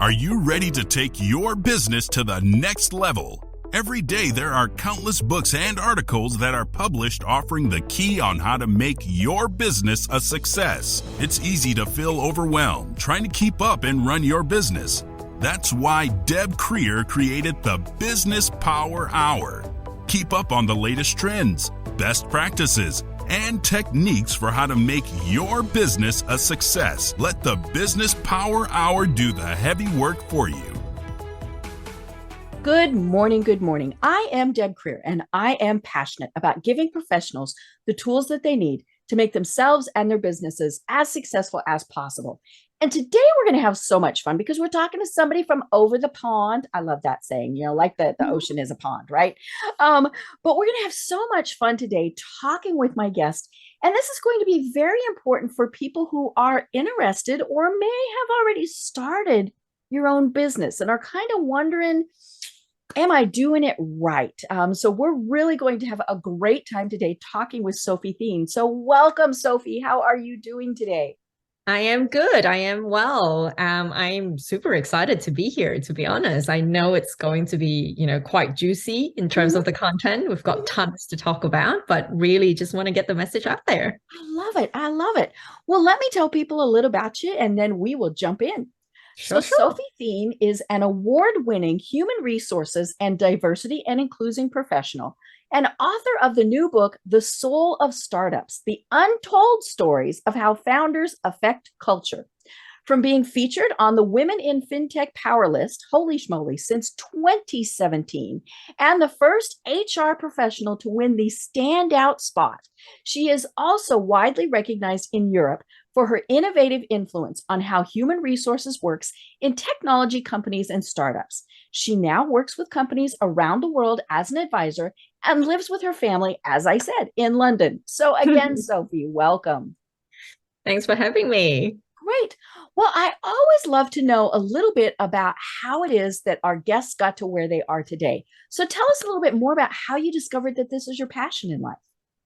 Are you ready to take your business to the next level? Every day there are countless books and articles that are published offering the key on how to make your business a success. It's easy to feel overwhelmed trying to keep up and run your business. That's why Deb Creer created the Business Power Hour. Keep up on the latest trends, best practices, and techniques for how to make your business a success. Let the Business Power Hour do the heavy work for you. Good morning. Good morning. I am Deb Creer, and I am passionate about giving professionals the tools that they need to make themselves and their businesses as successful as possible. And today we're going to have so much fun because we're talking to somebody from over the pond. I love that saying, like the ocean is a pond, right? But we're going to have so much fun today talking with my guest. And this is going to be very important for people who are interested or may have already started your own business and are kind of wondering, am I doing it right? So we're really going to have a great time today talking with Sophie Theen. So welcome, Sophie. How are you doing today? I am good. I am well. I'm super excited to be here, to be honest. I know it's going to be, quite juicy in terms of the content. We've got tons to talk about, but really just want to get the message out there. I love it. I love it. Well, let me tell people a little about you and then we will jump in. Sure. Sophie Theen is an award-winning human resources and diversity and inclusion professional and author of the new book, The Soul of Startups, The Untold Stories of How Founders Affect Culture. From being featured on the Women in FinTech Power List, holy schmoly, since 2017, and the first HR professional to win the Standout spot, she is also widely recognized in Europe for her innovative influence on how human resources works in technology companies and startups. She now works with companies around the world as an advisor and lives with her family, as I said, in London. So again, Sophie, welcome. Thanks for having me. Great. Well, I always love to know a little bit about how it is that our guests got to where they are today. So tell us a little bit more about how you discovered that this is your passion in life.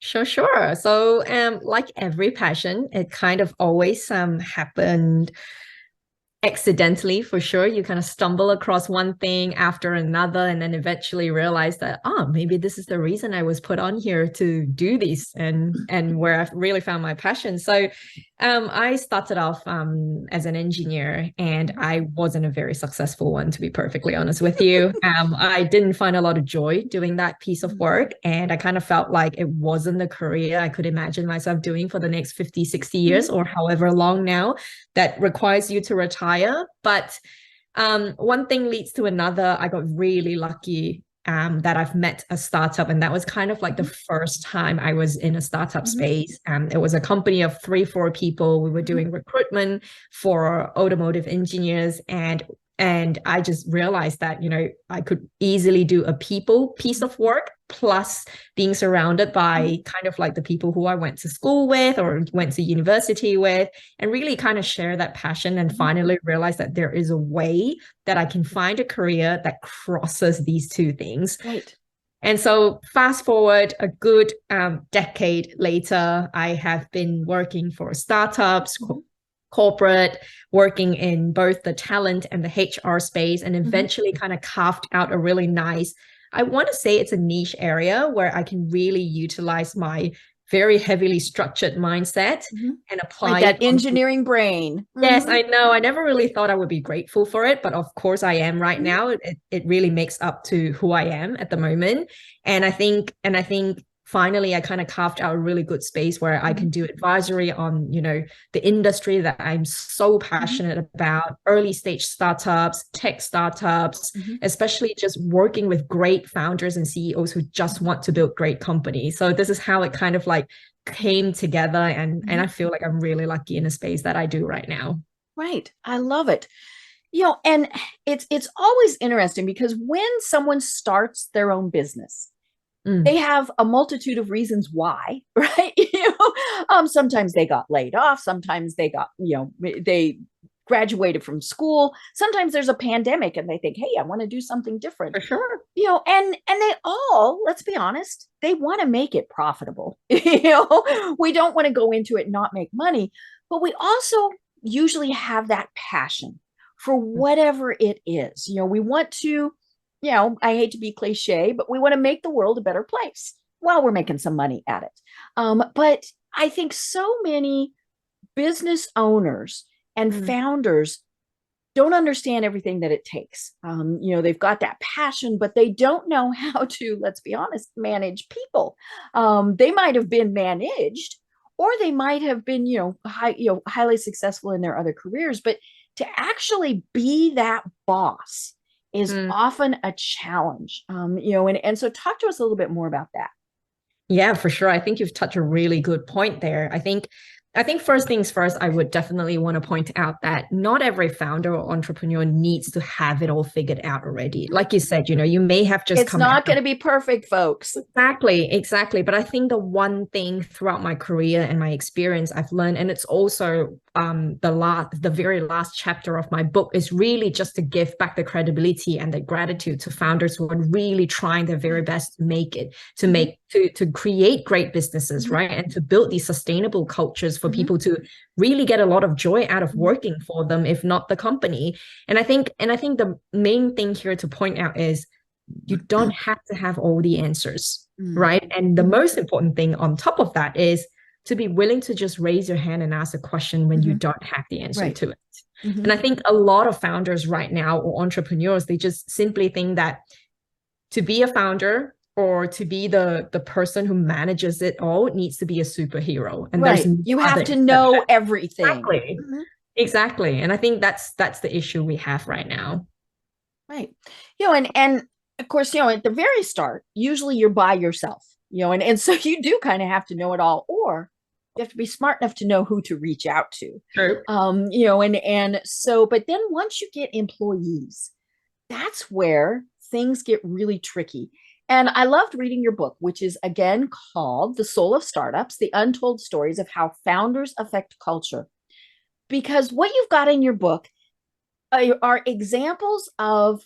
Sure. So, like every passion, it kind of always happened accidentally, for sure. You kind of stumble across one thing after another and then eventually realize that, maybe this is the reason I was put on here to do this and where I've really found my passion. So I started off as an engineer and I wasn't a very successful one, to be perfectly honest with you. I didn't find a lot of joy doing that piece of work, and I kind of felt like it wasn't the career I could imagine myself doing for the next 50, 60 years or however long now that requires you to retire. But one thing leads to another. I got really lucky that I've met a startup, and that was kind of like the first time I was in a startup space. It was a company of 3-4 people. We were doing recruitment for automotive engineers, and I just realized that, I could easily do a people piece of work plus being surrounded by kind of like the people who I went to school with or went to university with, and really kind of share that passion and finally realize that there is a way that I can find a career that crosses these two things. Right. And so fast forward a good decade later, I have been working for startups, corporate, working in both the talent and the HR space, and eventually kind of carved out a really nice, I want to say it's a niche area where I can really utilize my very heavily structured mindset and apply like that engineering brain. Yes, I know. I never really thought I would be grateful for it, but of course I am right now. It really makes up to who I am at the moment. And I think finally I kind of carved out a really good space where I can do advisory on, the industry that I'm so passionate about, early stage startups, tech startups, especially just working with great founders and CEOs who just want to build great companies. So this is how it kind of like came together, and I feel like I'm really lucky in a space that I do right now. Right. I love it. And it's always interesting because when someone starts their own business, they have a multitude of reasons why, right? Sometimes they got laid off. Sometimes they got, they graduated from school. Sometimes there's a pandemic and they think, hey, I want to do something different. For sure. And they all, let's be honest, they want to make it profitable. We don't want to go into it and not make money, but we also usually have that passion for whatever it is. We want to, I hate to be cliche, but we want to make the world a better place while we're making some money at it. But I think so many business owners and founders don't understand everything that it takes. They've got that passion, but they don't know how to, let's be honest, manage people. They might have been managed, or they might have been, highly successful in their other careers, but to actually be that boss is often a challenge. And so talk to us a little bit more about that. Yeah, for sure. I think you've touched a really good point there. I think first things first, I would definitely want to point out that not every founder or entrepreneur needs to have it all figured out already. Like you said, you may have just It's not going to be perfect, folks. Exactly. But I think the one thing throughout my career and my experience I've learned, and it's also the very last chapter of my book, is really just to give back the credibility and the gratitude to founders who are really trying their very best to make it, to create great businesses, right? And to build these sustainable cultures for people to really get a lot of joy out of working for them, if not the company. And I think the main thing here to point out is you don't have to have all the answers, right? And the most important thing on top of that is to be willing to just raise your hand and ask a question when you don't have the answer to it. And I think a lot of founders right now, or entrepreneurs, they just simply think that to be a founder or to be the person who manages it all needs to be a superhero. And there's you have to know everything. Exactly. And I think that's the issue we have right now. Right. And of course, at the very start, usually you're by yourself, and so you do kind of have to know it all, or you have to be smart enough to know who to reach out to. True. And so, but then once you get employees, that's where things get really tricky. And I loved reading your book, which is again called The Soul of Startups, The Untold Stories of How Founders Affect Culture. Because what you've got in your book are examples of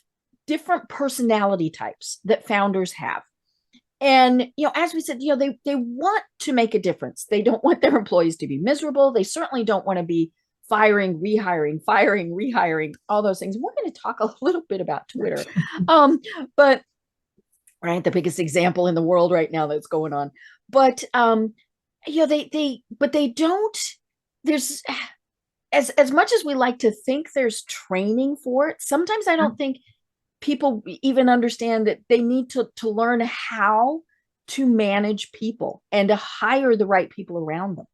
different personality types that founders have. And, as we said, they want to make a difference. They don't want their employees to be miserable. They certainly don't want to be firing, rehiring, all those things. We're going to talk a little bit about Twitter. But right, the biggest example in the world right now that's going on. But they don't, there's as much as we like to think there's training for it, sometimes I don't think people even understand that they need to learn how to manage people and to hire the right people around them.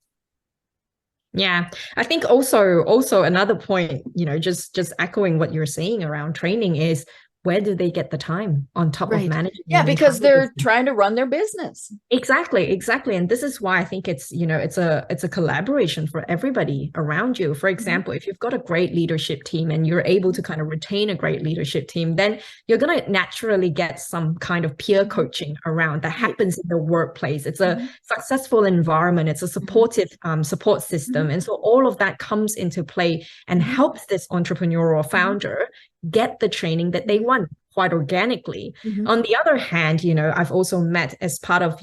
Yeah, I think also another point, just echoing what you're saying around training is, where do they get the time on top of managing? Yeah, because they're trying to run their business. Exactly. And this is why I think it's a collaboration for everybody around you. For example, if you've got a great leadership team and you're able to kind of retain a great leadership team, then you're going to naturally get some kind of peer coaching around that happens in the workplace. It's a successful environment. It's a supportive support system. And so all of that comes into play and helps this entrepreneur or founder get the training that they want quite organically. On the other hand, I've also met as part of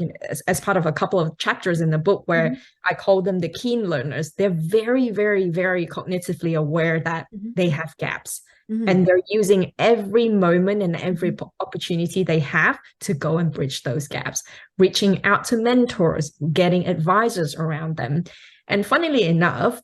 a couple of chapters in the book where I call them the keen learners. They're very, very, very cognitively aware that they have gaps. And they're using every moment and every opportunity they have to go and bridge those gaps, reaching out to mentors, getting advisors around them. And funnily enough,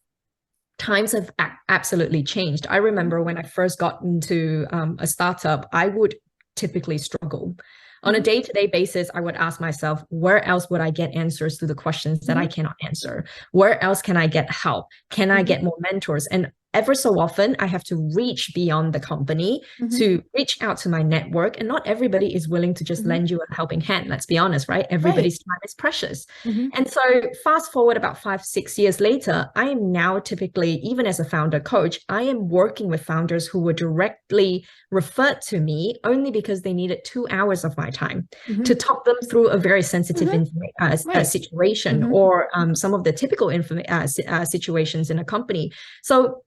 times have absolutely changed. I remember when I first got into a startup, I would typically struggle. On a day-to-day basis, I would ask myself, where else would I get answers to the questions that I cannot answer? Where else can I get help? Can I get more mentors? And ever so often, I have to reach beyond the company to reach out to my network. And not everybody is willing to just lend you a helping hand. Let's be honest, right? Everybody's time is precious. And so fast forward about 5-6 years later, I am now typically, even as a founder coach, I am working with founders who were directly referred to me only because they needed 2 hours of my time to talk them through a very sensitive situation or some of the typical situations in a company. So,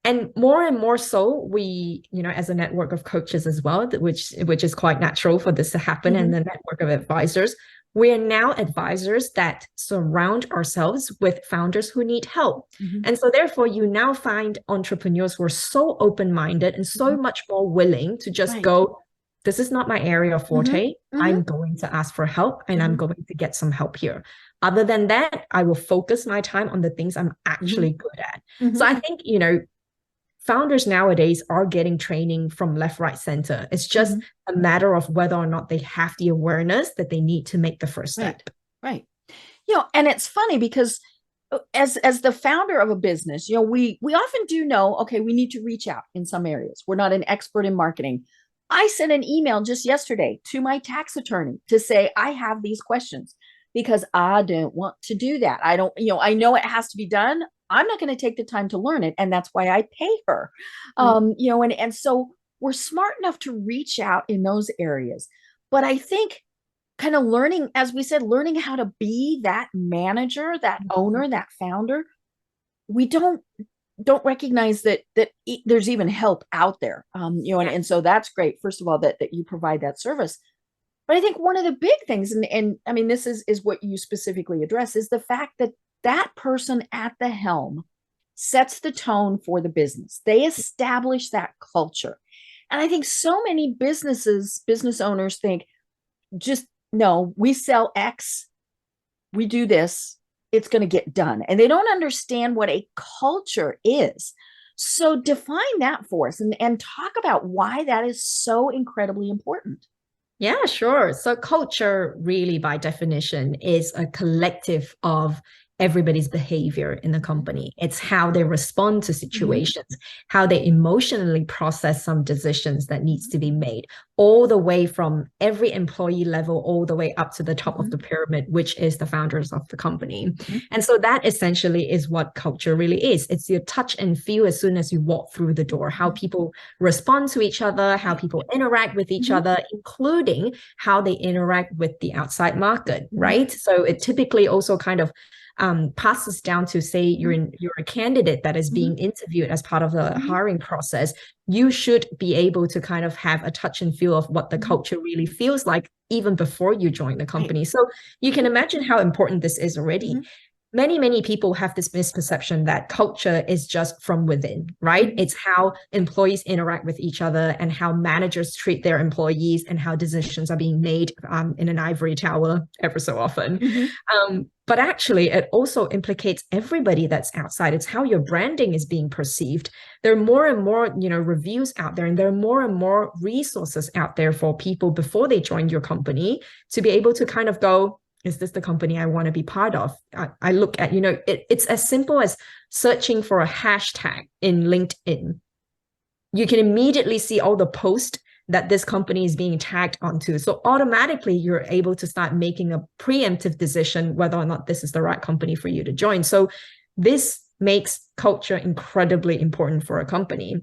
and more so, we, as a network of coaches as well, which is quite natural for this to happen, and the network of advisors, we are now advisors that surround ourselves with founders who need help. And so therefore, you now find entrepreneurs who are so open-minded and so much more willing to just go, this is not my area of forte. I'm going to ask for help and I'm going to get some help here. Other than that, I will focus my time on the things I'm actually good at. So I think, you know, founders nowadays are getting training from left, right, center. It's just a matter of whether or not they have the awareness that they need to make the first step. Right. You know, and it's funny because as the founder of a business, you know, we often do know, okay, we need to reach out in some areas. We're not an expert in marketing. I sent an email just yesterday to my tax attorney to say, I have these questions because I don't want to do that. I don't, you know, I know it has to be done. I'm not going to take the time to learn it. And that's why I pay her. You know, and so we're smart enough to reach out in those areas. But I think kind of learning, as we said, learning how to be that manager, that owner, that founder, we don't recognize that there's even help out there. You know, and so that's great. First of all, that you provide that service. But I think one of the big things, and I mean, this is what you specifically address, is the fact that that person at the helm sets the tone for the business. They establish that culture. And I think so many business owners think, just no, we sell X, we do this, it's going to get done. And they don't understand what a culture is. So define that for us and talk about why that is so incredibly important. Yeah, sure. So culture really by definition is a collective of everybody's behavior in the company. It's how they respond to situations, how they emotionally process some decisions that needs to be made, all the way from every employee level, all the way up to the top of the pyramid, which is the founders of the company. And so that essentially is what culture really is. It's your touch and feel as soon as you walk through the door, how people respond to each other, how people interact with each other, including how they interact with the outside market, right? So it typically also kind of passes down to, say, you're a candidate that is being interviewed as part of the hiring process. You should be able to kind of have a touch and feel of what the culture really feels like even before you join the company. So you can imagine how important this is already. Many people have this misperception that culture is just from within, right? It's how employees interact with each other and how managers treat their employees and how decisions are being made in an ivory tower ever so often. But actually, it also implicates everybody that's outside. It's how your branding is being perceived. There are more and more, you know, reviews out there, and there are more and more resources out there for people before they join your company to be able to kind of go, is this the company I want to be part of? I look at, you know, it's as simple as searching for a hashtag in LinkedIn. You can immediately see all the posts that this company is being tagged onto. So automatically you're able to start making a preemptive decision whether or not this is the right company for you to join. So this makes culture incredibly important for a company.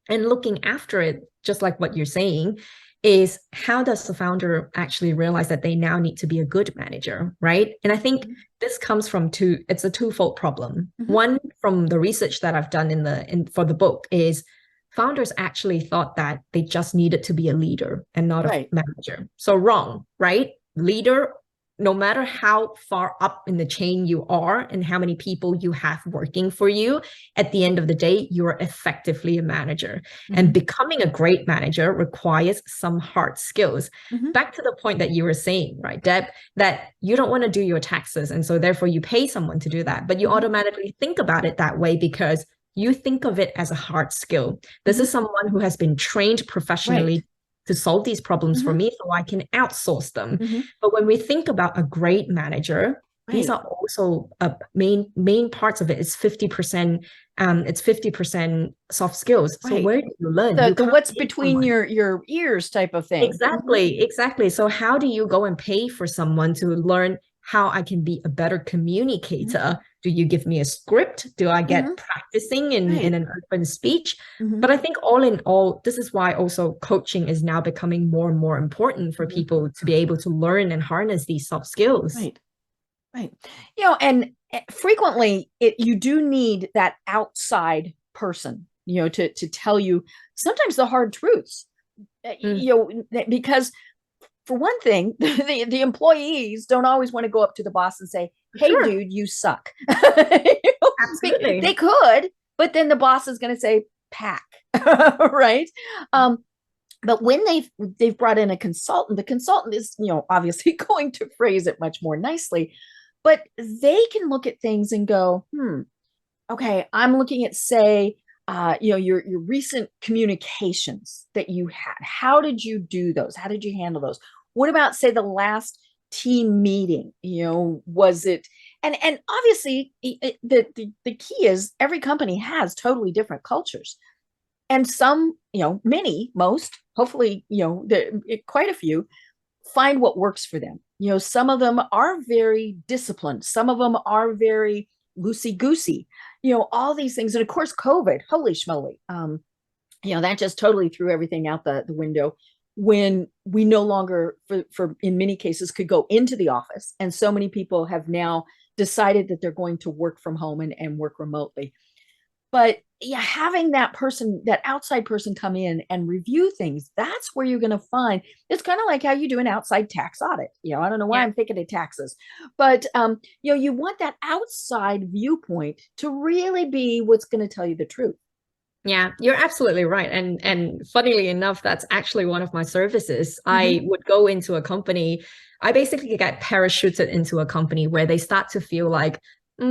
And looking after it, just like what you're saying, is how does the founder actually realize that they now need to be a good manager, right? And I think this comes from it's a twofold problem. One, from the research that I've done for the book, is founders actually thought that they just needed to be a leader and not a manager. So wrong, right? Leader, no matter how far up in the chain you are and how many people you have working for you, at the end of the day, you're effectively a manager. And becoming a great manager requires some hard skills. Back to the point that you were saying, right, Deb, that you don't want to do your taxes. And so therefore you pay someone to do that. But you automatically think about it that way because you think of it as a hard skill. This is someone who has been trained professionally to solve these problems for me, so I can outsource them. But when we think about a great manager, these are also main parts of it. It's 50%. It's 50% soft skills. So where do you learn? The what's between your ears type of thing. Exactly. So how do you go and pay for someone to learn how I can be a better communicator? Do you give me a script? Do I get practicing in an open speech? But I think all in all, this is why also coaching is now becoming more and more important for people to be able to learn and harness these soft skills. Right. You know, and frequently you do need that outside person, you know, to tell you sometimes the hard truths, you know, because for one thing, the employees don't always want to go up to the boss and say, hey, Sure. dude, you suck. Absolutely. They could, but then the boss is going to say, pack, right? But when they've brought in a consultant, the consultant is, obviously going to phrase it much more nicely, but they can look at things and go, okay, I'm looking at, say, your recent communications that you had. How did you do those? How did you handle those? What about, say, the last team meeting? Was it? And obviously, the key is every company has totally different cultures, and some, many, most, hopefully, quite a few find what works for them. Some of them are very disciplined. Some of them are very loosey goosey. All these things, and of course, COVID. Holy schmoly! That just totally threw everything out the window when we no longer, for in many cases, could go into the office, and so many people have now decided that they're going to work from home and work remotely. But yeah, having that outside person come in and review things, that's where you're going to find, it's kind of like how you do an outside tax audit. I don't know why I'm thinking of taxes, but you want that outside viewpoint to really be what's going to tell you the truth. Yeah, you're absolutely right. And funnily enough, that's actually one of my services. I would go into a company. I basically get parachuted into a company where they start to feel like,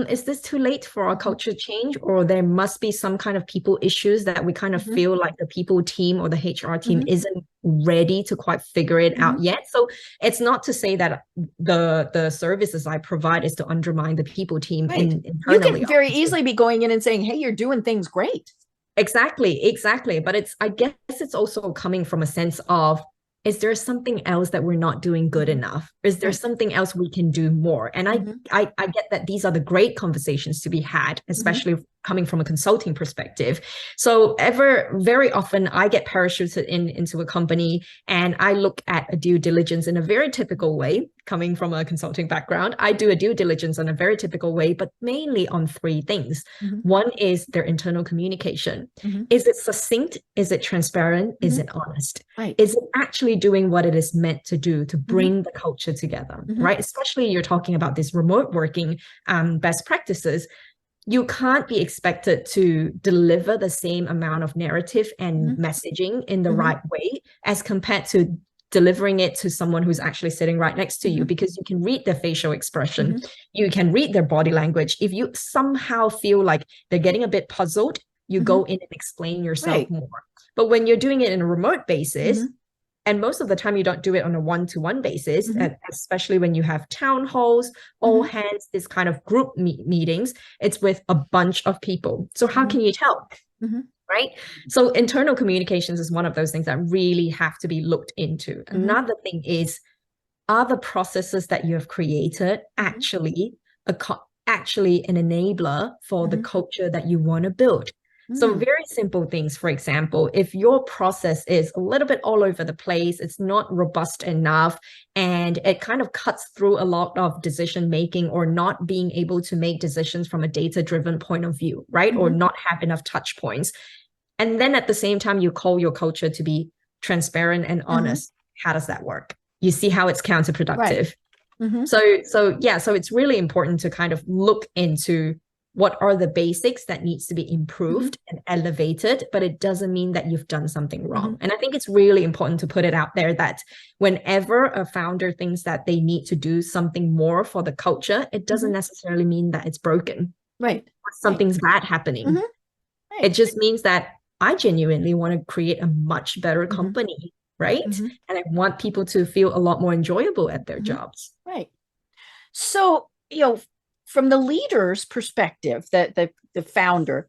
is this too late for our culture change? Or there must be some kind of people issues that we kind of feel like the people team or the HR team isn't ready to quite figure it out yet. So it's not to say that the services I provide is to undermine the people team internally. You can very easily be going in and saying, hey, you're doing things great. Exactly. But I guess it's also coming from a sense of, is there something else that we're not doing good enough? Is there something else we can do more? And I get that these are the great conversations to be had, especially coming from a consulting perspective. So very often I get parachuted into a company and I look at a due diligence in a very typical way. Coming from a consulting background, I do a due diligence in a very typical way, but mainly on three things. One is their internal communication. Is it succinct? Is it transparent? Is it honest? Right. Is it actually doing what it is meant to do to bring the culture together, right? Especially you're talking about this remote working best practices. You can't be expected to deliver the same amount of narrative and messaging in the right way as compared to delivering it to someone who's actually sitting right next to you, because you can read their facial expression, you can read their body language. If you somehow feel like they're getting a bit puzzled, you go in and explain yourself more. But when you're doing it in a remote basis, and most of the time you don't do it on a one-to-one basis, especially when you have town halls, all hands, this kind of group meetings, it's with a bunch of people. So how can you tell? Right? So internal communications is one of those things that really have to be looked into. Another thing is, are the processes that you have created actually an enabler for the culture that you want to build? So very simple things. For example, if your process is a little bit all over the place, it's not robust enough, and it kind of cuts through a lot of decision making, or not being able to make decisions from a data-driven point of view, right? Or not have enough touch points. And then at the same time, you call your culture to be transparent and honest. How does that work? You see how it's counterproductive. So it's really important to kind of look into what are the basics that needs to be improved and elevated, but it doesn't mean that you've done something wrong. And I think it's really important to put it out there that whenever a founder thinks that they need to do something more for the culture, it doesn't necessarily mean that it's broken. Right. Or something's bad happening. It just means that I genuinely want to create a much better company, right? And I want people to feel a lot more enjoyable at their jobs. Right. So, from the leader's perspective, the founder,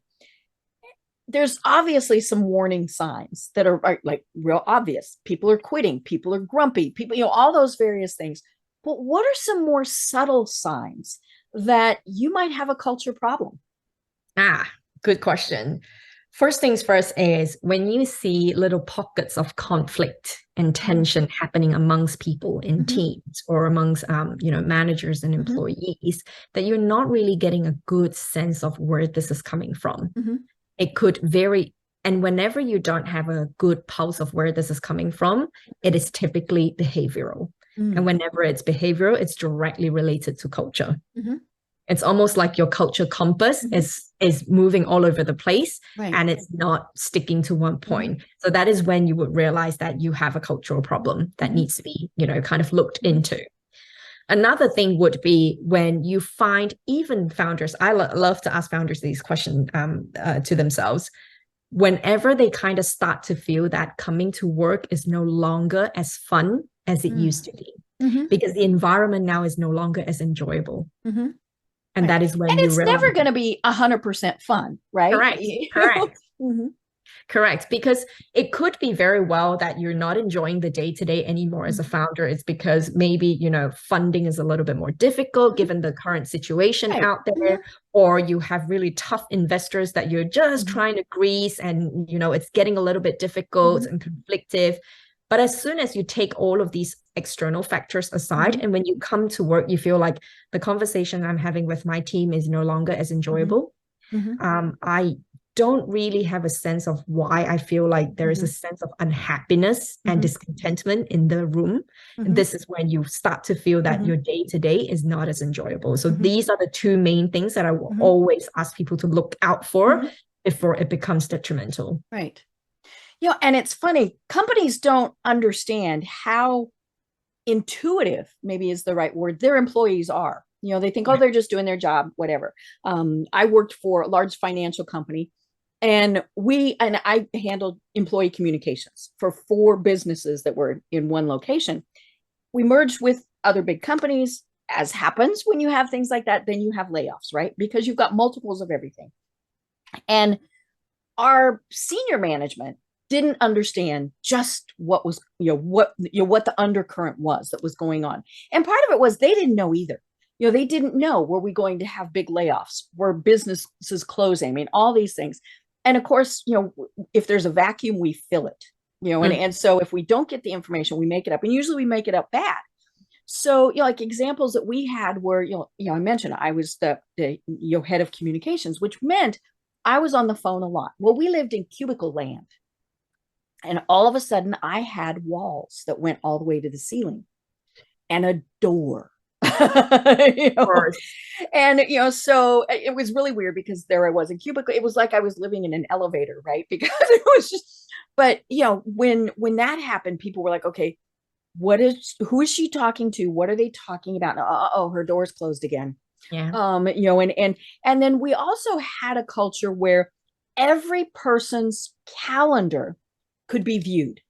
there's obviously some warning signs that are like real obvious. People are quitting, people are grumpy, people, all those various things. But what are some more subtle signs that you might have a culture problem? Good question. First things first is when you see little pockets of conflict and tension happening amongst people in teams, or amongst managers and employees, that you're not really getting a good sense of where this is coming from. It could vary And whenever you don't have a good pulse of where this is coming from, it is typically behavioral. And whenever it's behavioral, it's directly related to culture. It's almost like your culture compass is moving all over the place, and it's not sticking to one point. So that is when you would realize that you have a cultural problem that needs to be, kind of looked into. Another thing would be when you find even founders, I love to ask founders these questions to themselves. Whenever they kind of start to feel that coming to work is no longer as fun as it used to be, because the environment now is no longer as enjoyable. And that is when and you it's realize never going to be 100% fun, right? Correct. Correct. Because it could be very well that you're not enjoying the day-to-day anymore as a founder. It's because maybe, funding is a little bit more difficult given the current situation out there, or you have really tough investors that you're just trying to grease, and, it's getting a little bit difficult and conflictive. But as soon as you take all of these external factors aside, and when you come to work, you feel like the conversation I'm having with my team is no longer as enjoyable. I don't really have a sense of why I feel like there is a sense of unhappiness and discontentment in the room. And this is when you start to feel that your day-to-day is not as enjoyable. So these are the two main things that I will always ask people to look out for before it becomes detrimental. Right. And it's funny, companies don't understand how intuitive, maybe is the right word, their employees are. They think, they're just doing their job, whatever. I worked for a large financial company, and I handled employee communications for 4 businesses that were in one location. We merged with other big companies. As happens when you have things like that, then you have layoffs, right? Because you've got multiples of everything. And our senior management didn't understand just what was, what the undercurrent was that was going on. And part of it was they didn't know either. They didn't know, were we going to have big layoffs? Were businesses closing? I mean, all these things. And of course, if there's a vacuum, we fill it, and so if we don't get the information, we make it up, and usually we make it up bad. So, like examples that we had were, I mentioned I was the head of communications, which meant I was on the phone a lot. Well, we lived in cubicle land. And all of a sudden I had walls that went all the way to the ceiling and a door. And so it was really weird because there I was in cubicle. It was like I was living in an elevator, right? Because it was just, but when that happened, people were like, okay, who is she talking to? What are they talking about? Oh, her door's closed again. Yeah. And then we also had a culture where every person's calendar could be viewed.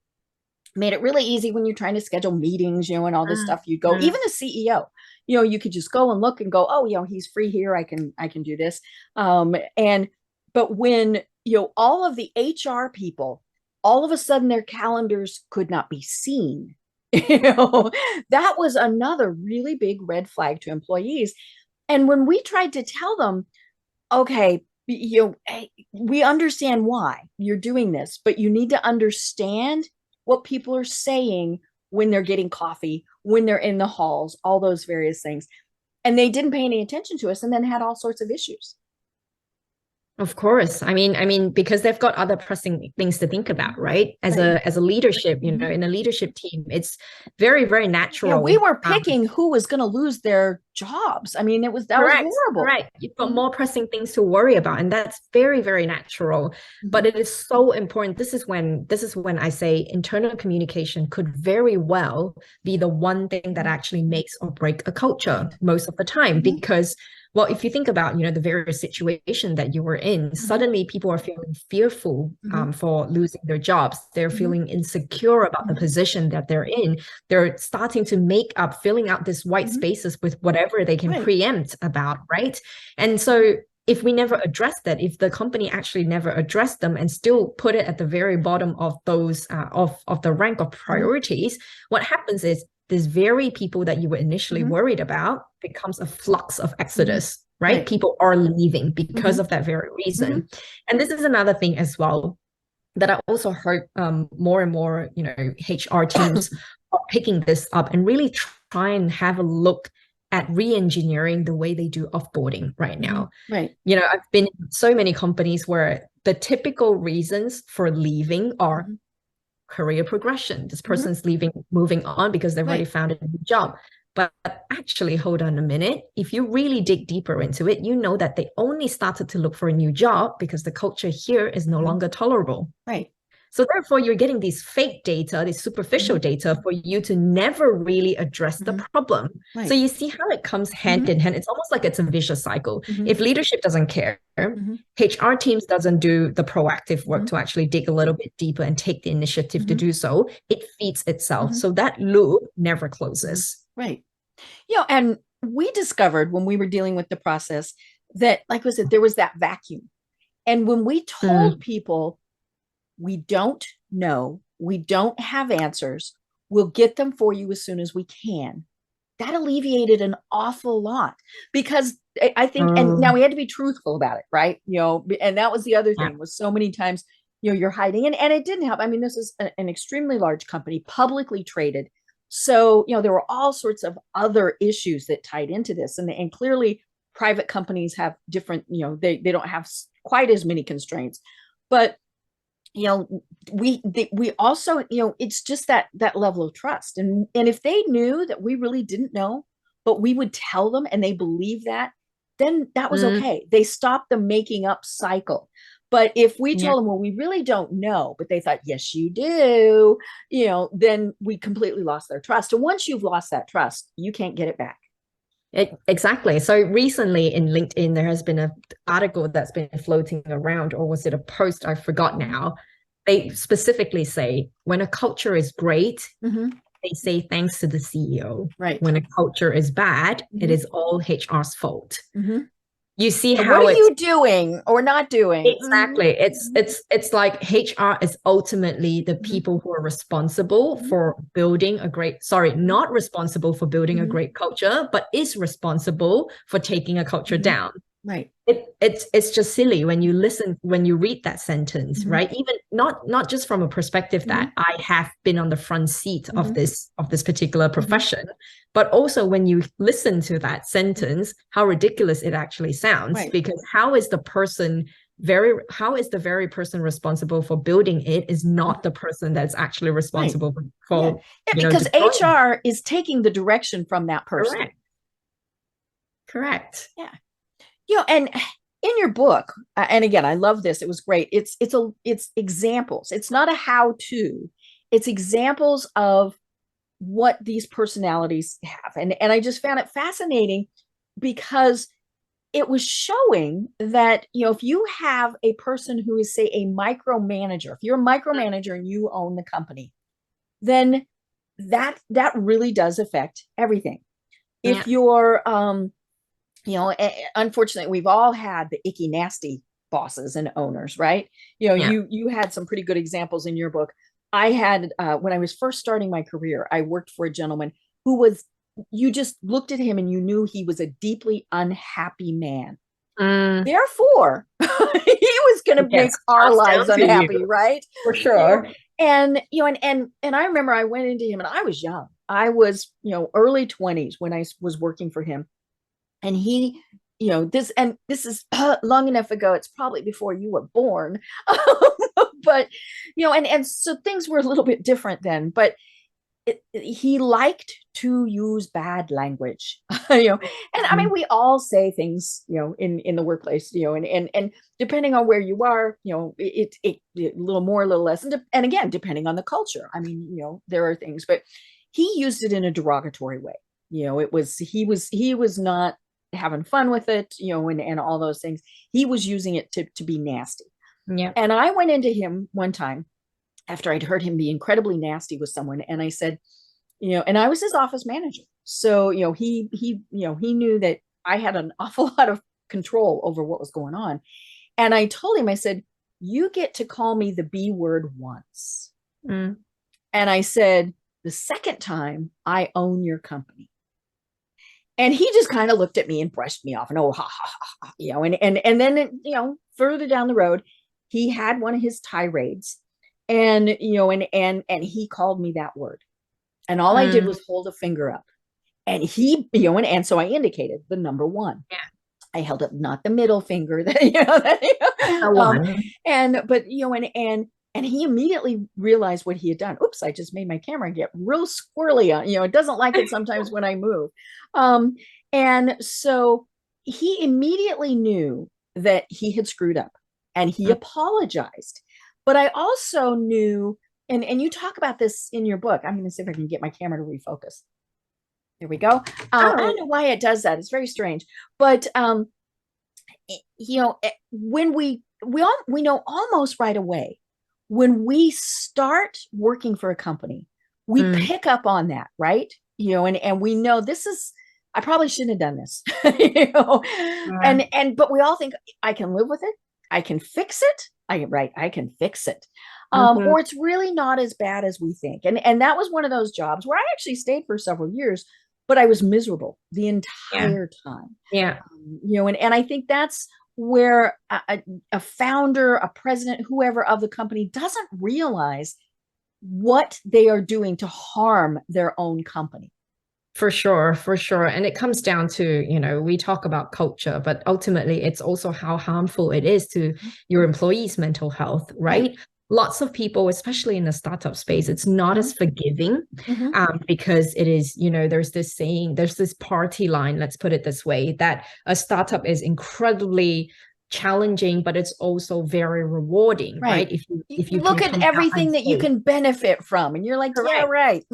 Made it really easy when you're trying to schedule meetings, and all this stuff. You go, even the CEO, you could just go and look and go, oh, he's free here. I can do this. But when, all of the HR people, all of a sudden their calendars could not be seen, that was another really big red flag to employees. And when we tried to tell them, okay, we understand why you're doing this, but you need to understand what people are saying when they're getting coffee, when they're in the halls, all those various things. And they didn't pay any attention to us, and then had all sorts of issues. Of course. I mean, because they've got other pressing things to think about, right? As a leadership, in a leadership team, it's very, very natural. Yeah, we were picking who was going to lose their jobs. I mean, that was horrible. Right. You've got more pressing things to worry about, and that's very, very natural. But it is so important. This is when I say internal communication could very well be the one thing that actually makes or break a culture most of the time, because well, if you think about, the various situation that you were in, suddenly people are feeling fearful for losing their jobs. They're feeling insecure about the position that they're in. They're starting to filling out these white spaces with whatever they can preempt about, right? And so if we never address that, if the company actually never addressed them and still put it at the very bottom of those of the rank of priorities, what happens is these very people that you were initially worried about becomes a flux of exodus, right? People are leaving because of that very reason. And this is another thing as well that I also heard more and more, HR teams are picking this up and really try and have a look at re-engineering the way they do offboarding right now. Right. I've been in so many companies where the typical reasons for leaving are Mhm. career progression. This Mhm. person's leaving, moving on because they've already Right. found a new job. But actually, hold on a minute. If you really dig deeper into it, you know that they only started to look for a new job because the culture here is no Mhm. longer tolerable. Right. So therefore, you're getting these fake data, this superficial Mhm. data for you to never really address the Mhm. problem. So Right. you see how it comes hand Mhm. in hand. It's almost like it's a vicious cycle. Mhm. If leadership doesn't care, Mhm. HR teams doesn't do the proactive work Mhm. to actually dig a little bit deeper and take the initiative to Mhm. do so, it feeds itself. Mhm. So that loop never closes. Right. And we discovered when we were dealing with the process that, like I said, there was that vacuum. And when we told people, we don't know, we don't have answers, we'll get them for you as soon as we can, that alleviated an awful lot, because I think, and now we had to be truthful about it, right? And that was the other Yeah. thing, was so many times, you're hiding, and it didn't help. I mean, this is an extremely large company, publicly traded. So, there were all sorts of other issues that tied into this. And clearly private companies have different, they don't have quite as many constraints. But we also, it's just that level of trust. And if they knew that we really didn't know, but we would tell them and they believe that, then that was okay. They stopped the making up cycle. But if we Yeah. told them, well, we really don't know, but they thought, yes, you do, then we completely lost their trust. And once you've lost that trust, you can't get it back. Exactly. So recently in LinkedIn, there has been an article that's been floating around, or was it a post? I forgot now. They specifically say when a culture is great, they say thanks to the CEO. Right. When a culture is bad, it is all HR's fault. You see And how what are it's you doing or not doing? exactly. It's like HR is ultimately the people who are responsible for building a great, not responsible for building a great culture, but is responsible for taking a culture down. Right. It's just silly when you read that sentence, right? Even not just from a perspective that I have been on the front seat of this particular profession, but also when you listen to that sentence, how ridiculous it actually sounds. Right. Because how is the very person responsible for building it is not the person that's actually responsible for because deploying. HR is taking the direction from that person. Correct. Yeah. And in your book, and again, I love this. It was great. It's examples. It's not a how-to. It's examples of what these personalities have. And I just found it fascinating because it was showing that, if you have a person who is, say, a micromanager, if you're a micromanager and you own the company, then that really does affect everything. If you're unfortunately, we've all had the icky, nasty bosses and owners, right? You had some pretty good examples in your book. I had, when I was first starting my career, I worked for a gentleman who was, you just looked at him and you knew he was a deeply unhappy man. Therefore, he was going to make our lives unhappy, right? For sure. And I remember I went into him, and I was young. I was, early 20s when I was working for him. And he, this is long enough ago, it's probably before you were born. But, and so things were a little bit different then, but he liked to use bad language, and I mean, we all say things, in the workplace, and depending on where you are, it a little more, a little less. And again, depending on the culture, I mean, there are things, but he used it in a derogatory way. He was not having fun with it, and all those things. He was using it to be nasty. Yeah. And I went into him one time after I'd heard him be incredibly nasty with someone, and I said, and I was his office manager, so he knew that I had an awful lot of control over what was going on. And I told him, I said, you get to call me the B word once. And I said, the second time, I own your company. And he just kind of looked at me and brushed me off, and ha ha ha, and then further down the road, he had one of his tirades, and and he called me that word, and all I did was hold a finger up, and he, and so I indicated the number one. Yeah. I held up not the middle finger that, you know, The one. but you know, and he immediately realized what he had done. Oops, I just made my camera get real squirrely on, you know, it doesn't like it sometimes when I move. And so he immediately knew that he had screwed up and he apologized. But I also knew, and you talk about this in your book. I'm going to see if I can get my camera to refocus. There we go. I don't know why it does that. It's very strange. But you know, when we know almost right away when we start working for a company, we pick up on that, right? You know, and we know this is, I probably shouldn't have done this, you know, but we all think I can live with it. I can fix it. I can fix it. Or it's really not as bad as we think. And that was one of those jobs where I actually stayed for several years, but I was miserable the entire time. Yeah. You know, and I think that's where a founder, a president, whoever of the company doesn't realize what they are doing to harm their own company. For sure, for sure. And it comes down to, you know, we talk about culture, but ultimately it's also how harmful it is to your employees' mental health, right? Lots of people, especially in the startup space, it's not as forgiving because it is, you know, there's this saying, there's this party line, let's put it this way, that a startup is incredibly challenging, but it's also very rewarding, right? If you look at everything that you can benefit from, and you're like, yeah, right.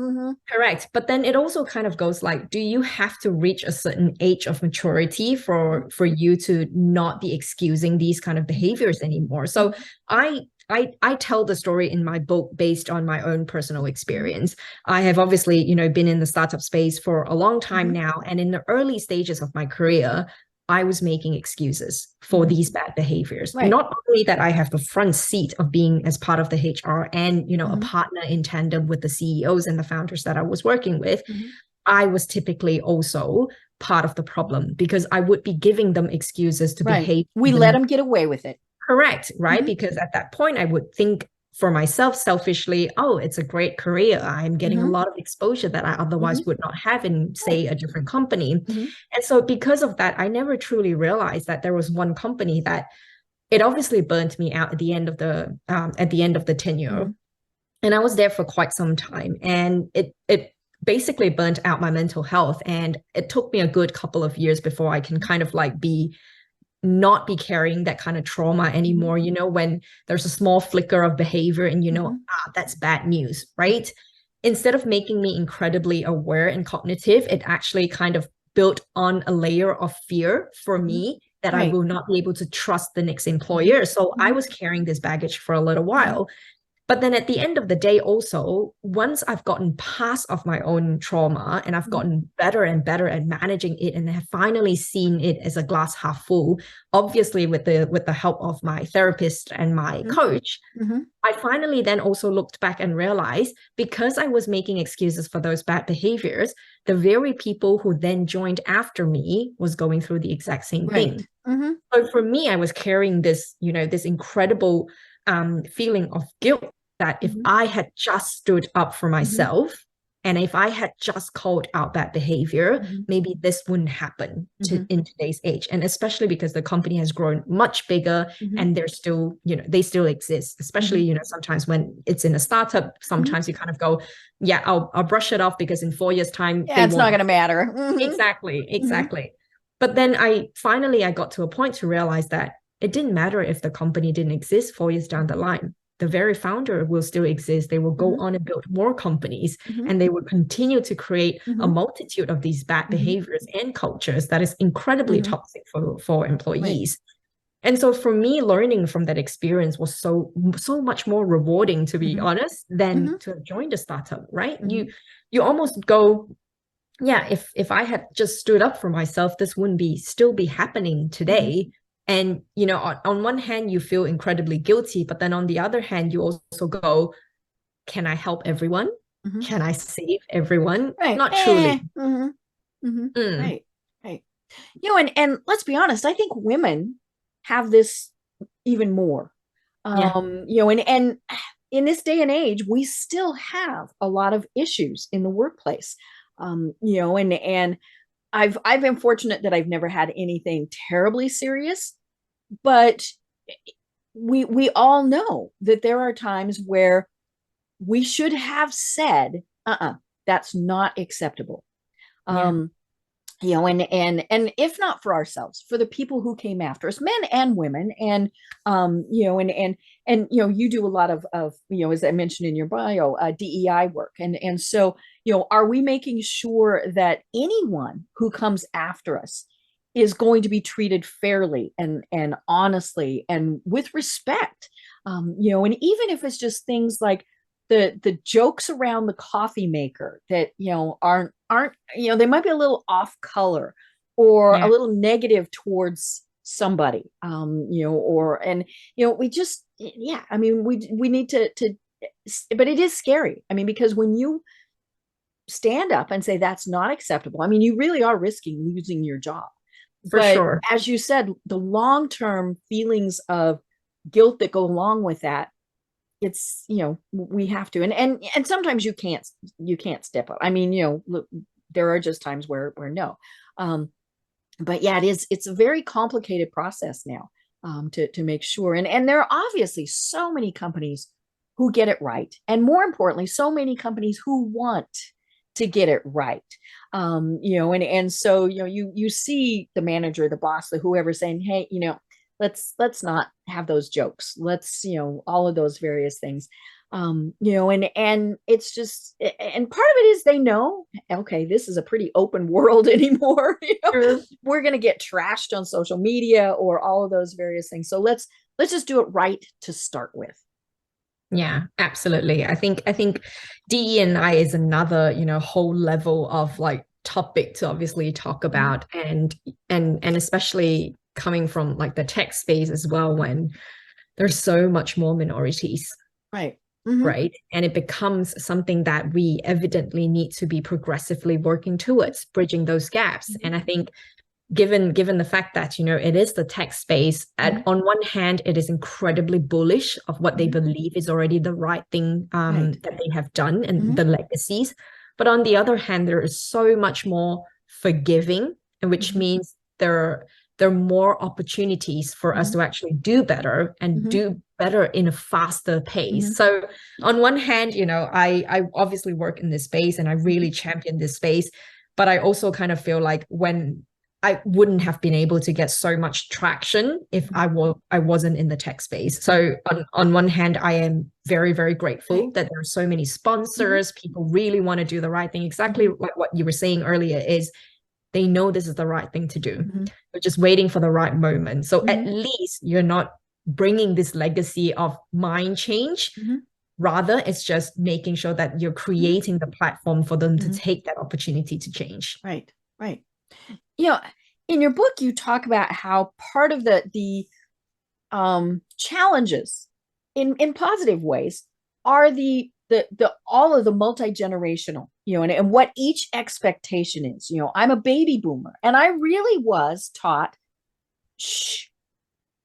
Correct. But then it also kind of goes like, do you have to reach a certain age of maturity for you to not be excusing these kind of behaviors anymore? So I tell the story in my book based on my own personal experience. I have obviously, you know, been in the startup space for a long time now. And in the early stages of my career, I was making excuses for these bad behaviors. Not only that I have the front seat of being as part of the HR and, you know, a partner in tandem with the CEOs and the founders that I was working with, I was typically also part of the problem because I would be giving them excuses to behave. We let them get away with it. Correct, right? Because at that point, I would think for myself selfishly, oh, it's a great career. I'm getting a lot of exposure that I otherwise would not have in, say, a different company. And so because of that, I never truly realized that there was one company that it obviously burnt me out at the end of the tenure. And I was there for quite some time. And it basically burnt out my mental health. And it took me a good couple of years before I can kind of like not be carrying that kind of trauma anymore, you know, when there's a small flicker of behavior and, you know, that's bad news, right? Instead of making me incredibly aware and cognitive, it actually kind of built on a layer of fear for me that I will not be able to trust the next employer. So I was carrying this baggage for a little while. But then at the end of the day, also, once I've gotten past of my own trauma and I've gotten better and better at managing it and have finally seen it as a glass half full, obviously with the help of my therapist and my coach, I finally then also looked back and realized because I was making excuses for those bad behaviors, the very people who then joined after me was going through the exact same thing. So for me, I was carrying this, you know, this incredible feeling of guilt that if I had just stood up for myself and if I had just called out that behavior, maybe this wouldn't happen in today's age. And especially because the company has grown much bigger and they're still, you know, they still exist, especially, you know, sometimes when it's in a startup, sometimes you kind of go, yeah, I'll brush it off because in 4 years time, it's not going to matter. Exactly. But then I got to a point to realize that it didn't matter if the company didn't exist 4 years down the line. The very founder will still exist. They will go on and build more companies and they will continue to create a multitude of these bad behaviors and cultures that is incredibly toxic for employees. And so for me, learning from that experience was so much more rewarding, to be honest, than to have joined a startup, right? You almost go, yeah, if I had just stood up for myself, this wouldn't still be happening today. And, you know, on one hand, you feel incredibly guilty, but then on the other hand, you also go, can I help everyone? Can I save everyone? Not truly. Right. You know, and let's be honest, I think women have this even more. You know, and in this day and age, we still have a lot of issues in the workplace. You know, and I've been fortunate that I've never had anything terribly serious, but we all know that there are times where we should have said, that's not acceptable. Yeah. And if not for ourselves, for the people who came after us, men and women. And you do a lot of as I mentioned in your bio, DEI work. And so, are we making sure that anyone who comes after us is going to be treated fairly and honestly and with respect? And even if it's just things like the jokes around the coffee maker that aren't they might be a little off color or a Yeah. little negative towards somebody, we just, I mean, we need to but it is scary. I mean, because when you stand up and say that's not acceptable, I mean, you really are risking losing your job. For But sure. as you said, the long-term feelings of guilt that go along with that, it's, we have to, and sometimes you can't step up. I mean, look, there are just times where no. But yeah, it's a very complicated process now, to make sure. And there are obviously so many companies who get it right, and more importantly, so many companies who want to get it right. And so you see the manager, the boss, the whoever saying, hey, let's not have those jokes. Let's, all of those various things. And it's just, and part of it is they know, okay, this is a pretty open world anymore. True. We're going to get trashed on social media or all of those various things. So let's just do it right to start with. Yeah, absolutely. I think DE&I is another, whole level of like topic to obviously talk about, and especially coming from like the tech space as well, when there's so much more minorities, Right. right? And it becomes something that we evidently need to be progressively working towards bridging those gaps. And I think given the fact that it is the tech space, on one hand it is incredibly bullish of what they believe is already the right thing, Right. that they have done and the legacies, but on the other hand there is so much more forgiving, and which means there are more opportunities for us to actually do better and do better in a faster pace. So on one hand, I obviously work in this space and I really champion this space, but I also kind of feel like when I wouldn't have been able to get so much traction if I wasn't in the tech space. So on one hand, I am very, very grateful that there are so many sponsors. People really want to do the right thing. Exactly like what you were saying earlier is they know this is the right thing to do. They're just waiting for the right moment. So at least you're not bringing this legacy of mind change. Rather, it's just making sure that you're creating the platform for them to take that opportunity to change. Right. Right. In your book, you talk about how part of the challenges in positive ways are the all of the multi-generational, and what each expectation is. I'm a baby boomer, and I really was taught, shh,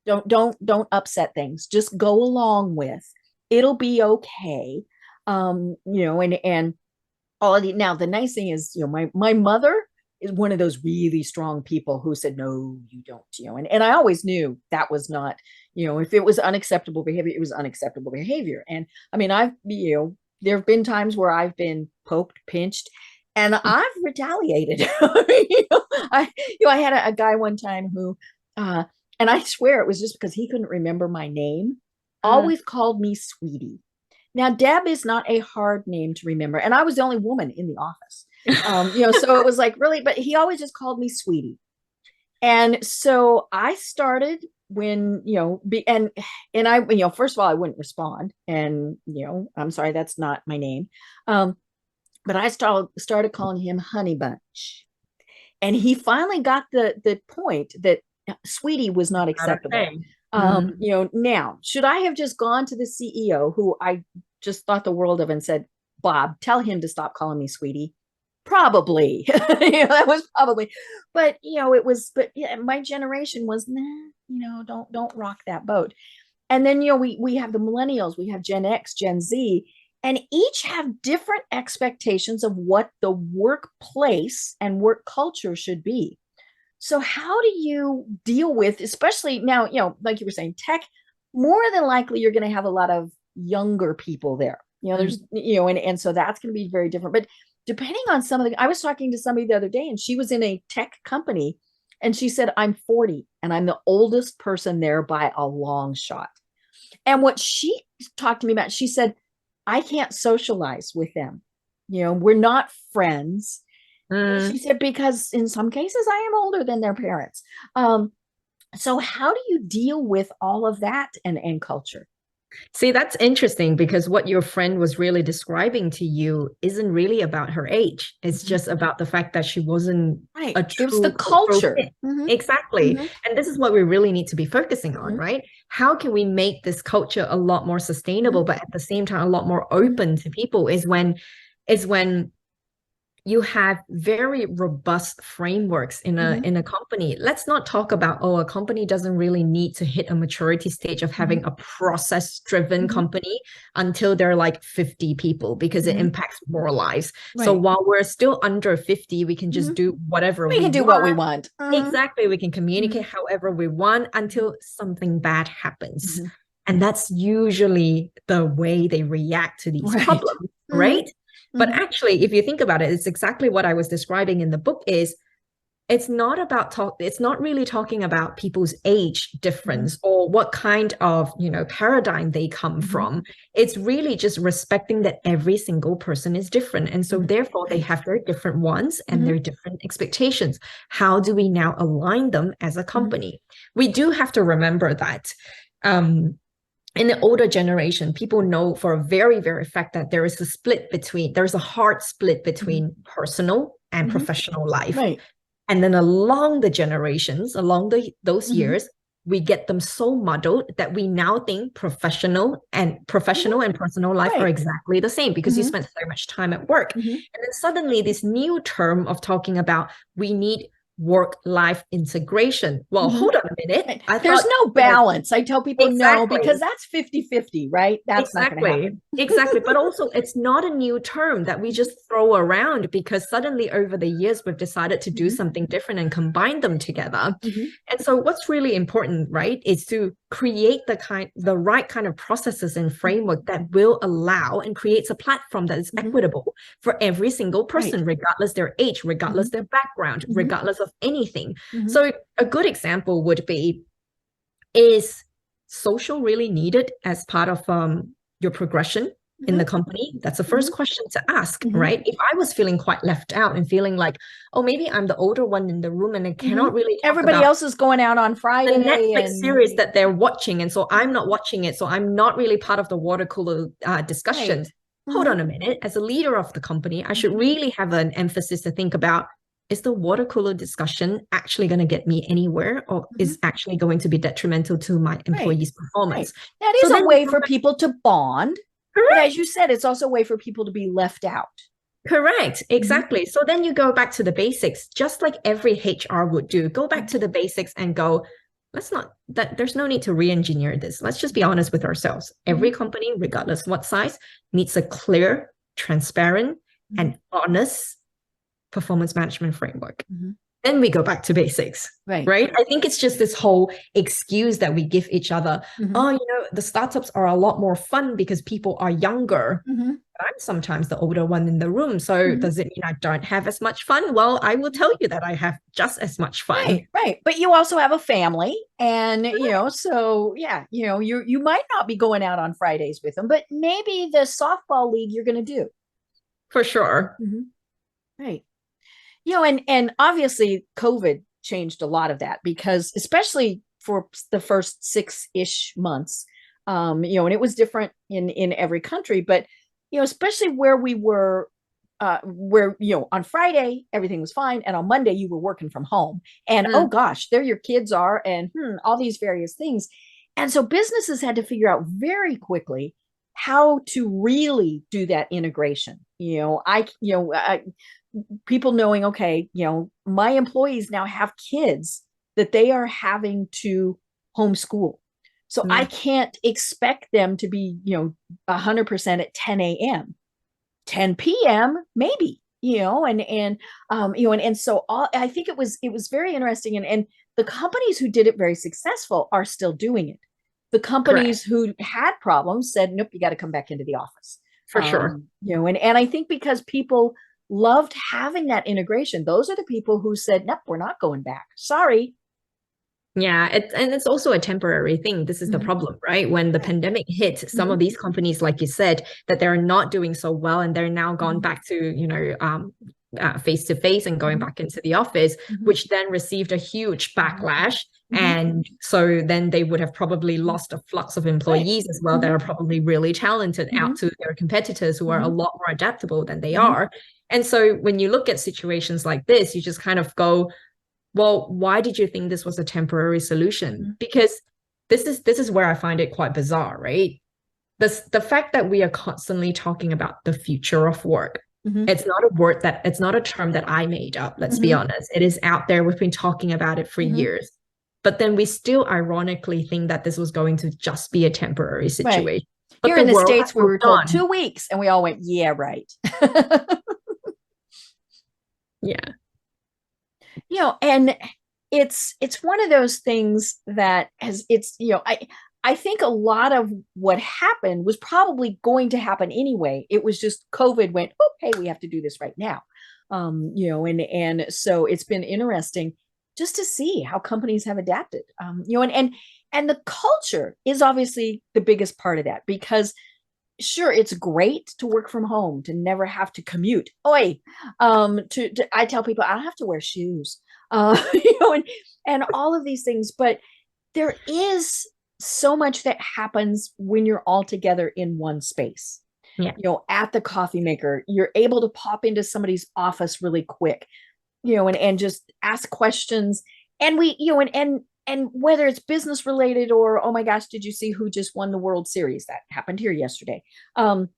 don't upset things. Just go along with. It'll be okay. And all of the, now the nice thing is, my mother is one of those really strong people who said, no, you don't, and I always knew that was not, if it was unacceptable behavior, it was unacceptable behavior. And I mean, there have been times where I've been poked, pinched, and I've retaliated. I had a guy one time who, and I swear it was just because he couldn't remember my name, always called me sweetie. Now, Deb is not a hard name to remember, and I was the only woman in the office. So it was like, really, but he always just called me sweetie. And so I started when, and I, first of all, I wouldn't respond, and, I'm sorry, that's not my name. But I started calling him Honey Bunch. And he finally got the point that sweetie was not acceptable. Now, should I have just gone to the CEO, who I just thought the world of, and said, Bob, tell him to stop calling me sweetie? Probably. That was probably, but it was, but yeah, my generation was, nah, don't rock that boat. And then we have the millennials, we have Gen X, Gen Z, and each have different expectations of what the workplace and work culture should be. So how do you deal with, especially now, like you were saying, tech, more than likely you're going to have a lot of younger people there. There's, and so that's going to be very different. But depending on I was talking to somebody the other day and she was in a tech company and she said, I'm 40 and I'm the oldest person there by a long shot. And what she talked to me about, she said, I can't socialize with them. We're not friends. She said, because in some cases I am older than their parents. So how do you deal with all of that and culture? See, that's interesting because what your friend was really describing to you isn't really about her age. It's just about the fact that she wasn't a true it was the culture. Exactly. And this is what we really need to be focusing on, right? How can we make this culture a lot more sustainable, but at the same time, a lot more open to people is when you have very robust frameworks in a company. Let's not talk about, a company doesn't really need to hit a maturity stage of having a process-driven company until they're like 50 people because it impacts more lives. Right. So while we're still under 50, we can just do whatever we can do what we want. Exactly. We can communicate however we want until something bad happens. And that's usually the way they react to these problems, right? But actually, if you think about it, it's exactly what I was describing in the book is it's not really talking about people's age difference or what kind of, paradigm they come from. It's really just respecting that every single person is different. And so therefore they have very different wants and their different expectations. How do we now align them as a company? We do have to remember that, in the older generation, people know for a very, very fact that there's a hard split between personal and professional life. Right. And then along the generations, those years, we get them so muddled that we now think professional and personal life are exactly the same because you spend so much time at work. And then suddenly this new term of talking about we need work-life integration. Well, hold on a minute. There's no balance. I tell people no, because that's 50-50, right? That's not going to happen. Exactly. But also it's not a new term that we just throw around because suddenly over the years we've decided to do something different and combine them together. And so what's really important, right, is to create the right kind of processes and framework that will allow and creates a platform that is equitable for every single person, regardless their age, regardless their background, regardless of anything. So a good example would be, is social really needed as part of your progression in the company? That's the first question to ask, right? If I was feeling quite left out and feeling like, maybe I'm the older one in the room and I cannot really talk everybody else is going out on Friday, the Netflix series that they're watching, and so I'm not watching it, so I'm not really part of the water cooler discussions. Hold on a minute. As a leader of the company, I should really have an emphasis to think about, is the water cooler discussion actually going to get me anywhere or is actually going to be detrimental to my employees' performance? That is a way for people to bond. Correct. But as you said, it's also a way for people to be left out. Correct. Exactly. So then you go back to the basics, just like every HR would do. Go back to the basics and go, there's no need to re-engineer this. Let's just be honest with ourselves. Every company, regardless what size, needs a clear, transparent, and honest performance management framework. Then we go back to basics, right? I think it's just this whole excuse that we give each other. The startups are a lot more fun because people are younger. But I'm sometimes the older one in the room. So does it mean I don't have as much fun? Well, I will tell you that I have just as much fun. Right. But you also have a family and, so yeah, you might not be going out on Fridays with them, but maybe the softball league you're going to do. For sure. Right. And obviously COVID changed a lot of that because especially for the first 6-ish months, and it was different in every country, but, especially where we were, where, on Friday, everything was fine. And on Monday you were working from home and, oh gosh, there your kids are and all these various things. And so businesses had to figure out very quickly how to really do that integration. People knowing, okay, my employees now have kids that they are having to homeschool. So I can't expect them to be, 100% at 10 a.m., 10 p.m., maybe, and so I think it was very interesting. And the companies who did it very successful are still doing it. The companies who had problems said, nope, you got to come back into the office. For sure. And I think because people loved having that integration, those are the people who said, nope, we're not going back. Sorry. Yeah, and it's also a temporary thing. This is the problem, right? When the pandemic hit, some of these companies, like you said, that they're not doing so well, and they're now gone back to, face to face and going back into the office, which then received a huge backlash. And so then they would have probably lost a flux of employees as well that are probably really talented out to their competitors who are a lot more adaptable than they are. And so when you look at situations like this, you just kind of go, well, why did you think this was a temporary solution? Because this is where I find it quite bizarre, right? The fact that we are constantly talking about the future of work. It's not a term that I made up, let's be honest. It is out there. We've been talking about it for years. But then we still ironically think that this was going to just be a temporary situation. Right. But here in the States, we were told 2 weeks, and we all went, yeah, right. Yeah. And it's one of those things that I think a lot of what happened was probably going to happen anyway. It was just COVID went, oh, hey, we have to do this right now. And so it's been interesting just to see how companies have adapted, and the culture is obviously the biggest part of that, because sure, it's great to work from home, to never have to commute. I tell people I don't have to wear shoes, and all of these things. But there is so much that happens when you're all together in one space. Yeah. At the coffee maker, you're able to pop into somebody's office really quick, and just ask questions. And and whether it's business related or, oh my gosh, did you see who just won the World Series? That happened here yesterday. And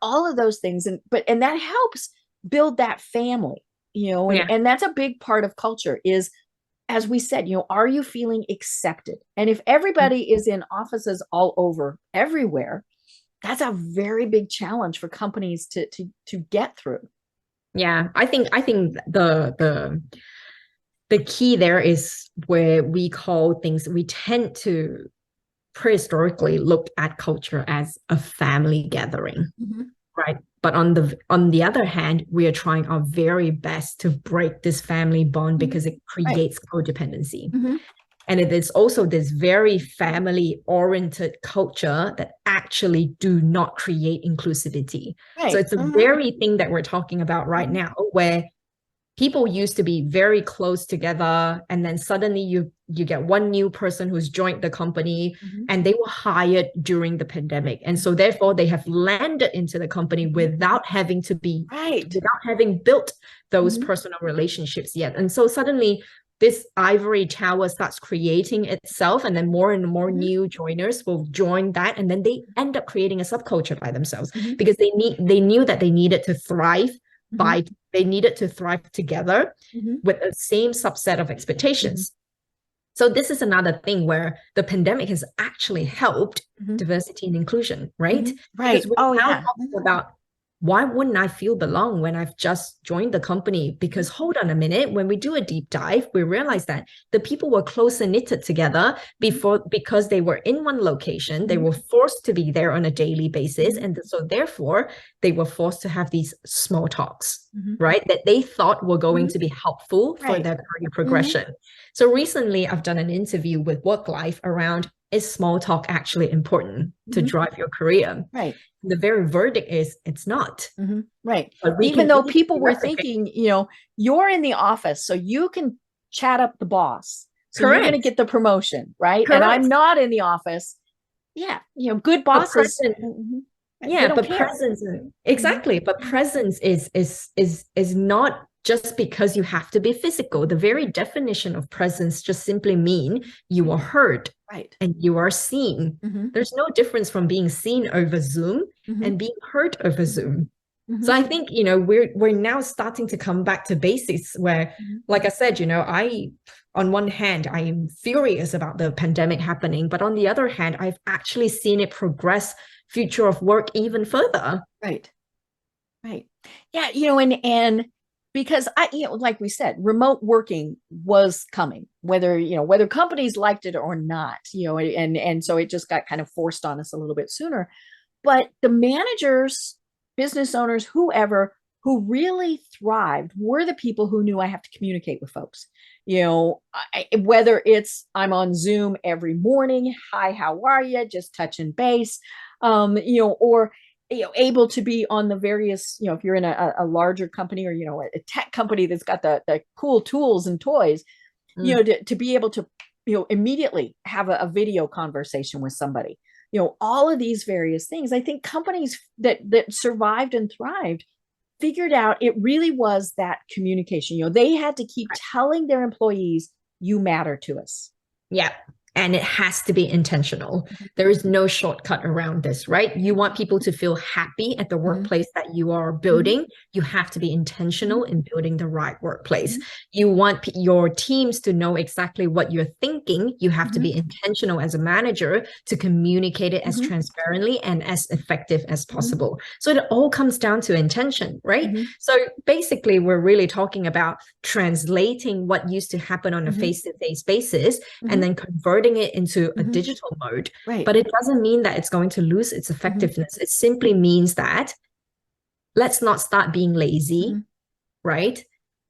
all of those things. And that helps build that family, and that's a big part of culture is, as we said, are you feeling accepted? And if everybody is in offices all over everywhere, that's a very big challenge for companies to get through. Yeah, I think the key there is where we tend to prehistorically look at culture as a family gathering, right? But on the other hand, we are trying our very best to break this family bond because it creates codependency. And it is also this very family-oriented culture that actually do not create inclusivity. Right. So it's the very thing that we're talking about right now, where people used to be very close together, and then suddenly you get one new person who's joined the company, and they were hired during the pandemic. And so therefore they have landed into the company without having built those personal relationships yet. And so suddenly this ivory tower starts creating itself, and then more and more new joiners will join that, and then they end up creating a subculture by themselves because they knew that they needed to thrive they needed to thrive together with the same subset of expectations. So this is another thing where the pandemic has actually helped diversity and inclusion, right? Right. Because we're now talking about, why wouldn't I feel belong when I've just joined the company? Because hold on a minute, when we do a deep dive, we realize that the people were closer knitted together because they were in one location. They were forced to be there on a daily basis. And so therefore, they were forced to have these small talks, right? That they thought were going to be helpful for their career progression. So recently, I've done an interview with Work Life around, is small talk actually important to drive your career? Right. The very verdict is it's not. Right. Even though people were thinking, you're in the office, so you can chat up the boss. So you're going to get the promotion, right? Correct. And I'm not in the office. Yeah. Good bosses. But presence, exactly. But presence is not just because you have to be physical. The very definition of presence just simply mean you are heard, and you are seen. There's no difference from being seen over Zoom and being heard over Zoom. So I think, you know, we're now starting to come back to basics where, like I said, you know, on one hand, I am furious about the pandemic happening, but on the other hand, I've actually seen it progress future of work even further. Right. Right. Yeah, and because like we said, remote working was coming, whether companies liked it or not, and so it just got kind of forced on us a little bit sooner. But the managers, business owners, whoever who really thrived were the people who knew I have to communicate with folks. Whether it's I'm on Zoom every morning, hi, how are you? Just touching base, or able to be on the various, if you're in a larger company or a tech company that's got the cool tools and toys, to be able to immediately have a video conversation with somebody. All of these various things. I think companies that survived and thrived figured out it really was that communication. They had to keep telling their employees, you matter to us. Yeah. And it has to be intentional. There is no shortcut around this, right? You want people to feel happy at the workplace that you are building. You have to be intentional in building the right workplace. You want your teams to know exactly what you're thinking. You have to be intentional as a manager to communicate it as transparently and as effective as possible. So it all comes down to intention, right? So basically, we're really talking about translating what used to happen on a face-to-face basis and then converting it into a digital mode. Right. But it doesn't mean that it's going to lose its effectiveness. It simply means that let's not start being lazy, right?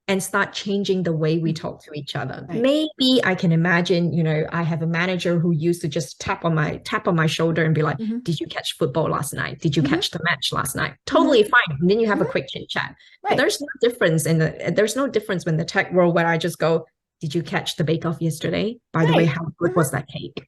And start changing the way we talk to each other. Right. Maybe I can imagine, I have a manager who used to just tap on my shoulder and be like, did you catch football last night? Did you catch the match last night? Totally fine. And then you have a quick chit chat. Right. But there's no difference in the tech world where I just go, did you catch the bake-off yesterday? By the way, how good was that cake?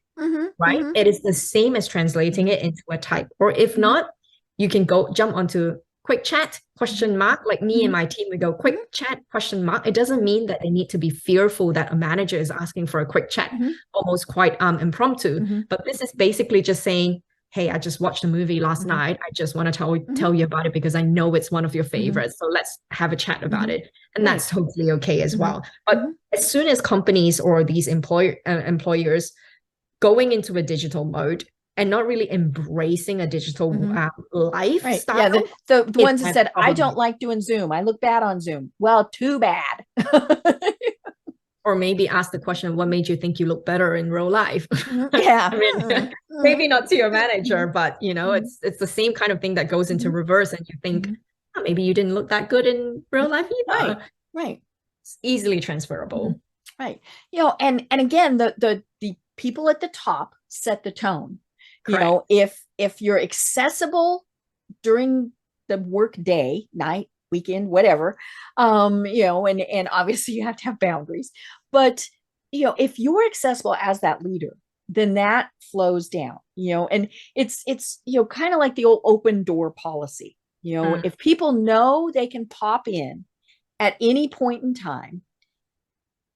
Right? It is the same as translating it into a type. Or if not, you can jump onto quick chat, question mark. Like me and my team, we go quick chat, question mark. It doesn't mean that they need to be fearful that a manager is asking for a quick chat, almost quite impromptu. But this is basically just saying, hey, I just watched a movie last night. I just want to tell you about it because I know it's one of your favorites. So let's have a chat about it. And that's totally okay as well. But as soon as companies or these employers going into a digital mode and not really embracing a digital lifestyle. Yeah, the ones that said, I don't like doing Zoom. I look bad on Zoom. Well, too bad. Or maybe ask the question, what made you think you look better in real life? Yeah. I mean, maybe not to your manager, but it's the same kind of thing that goes into reverse, and you think, oh, maybe you didn't look that good in real life either. Right. It's easily transferable. Right. And again, the people at the top set the tone. Correct. If you're accessible during the work day, night, weekend, whatever, and obviously you have to have boundaries, but if you're accessible as that leader, then that flows down, and it's kind of like the old open door policy. If people know they can pop in at any point in time,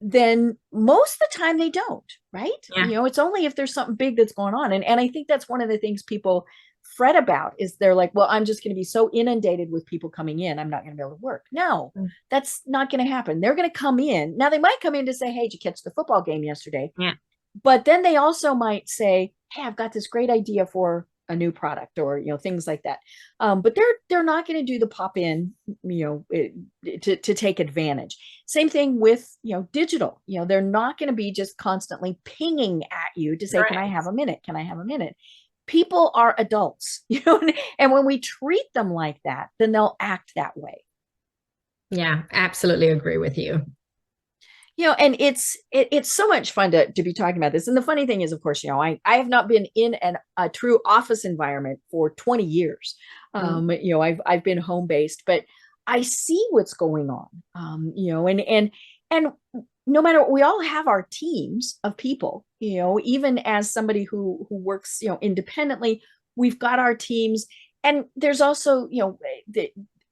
then most of the time they don't, right? Yeah. It's only if there's something big that's going on. And I think that's one of the things people fret about is they're like, well, I'm just going to be so inundated with people coming in, I'm not going to be able to work. No, that's not going to happen. They're going to come in. Now they might come in to say, hey, did you catch the football game yesterday? Yeah. But then they also might say, hey, I've got this great idea for a new product or, things like that. But they're not going to do the pop in, to take advantage. Same thing with, digital, they're not going to be just constantly pinging at you to say, Can I have a minute? Can I have a minute? People are adults, and when we treat them like that, then they'll act that way. Yeah, absolutely agree with you. And it's so much fun to be talking about this. And the funny thing is, of course, I have not been in a true office environment for 20 years. I've been home based, but I see what's going on. And no matter what, we all have our teams of people. Even as somebody who works independently, we've got our teams, and there's also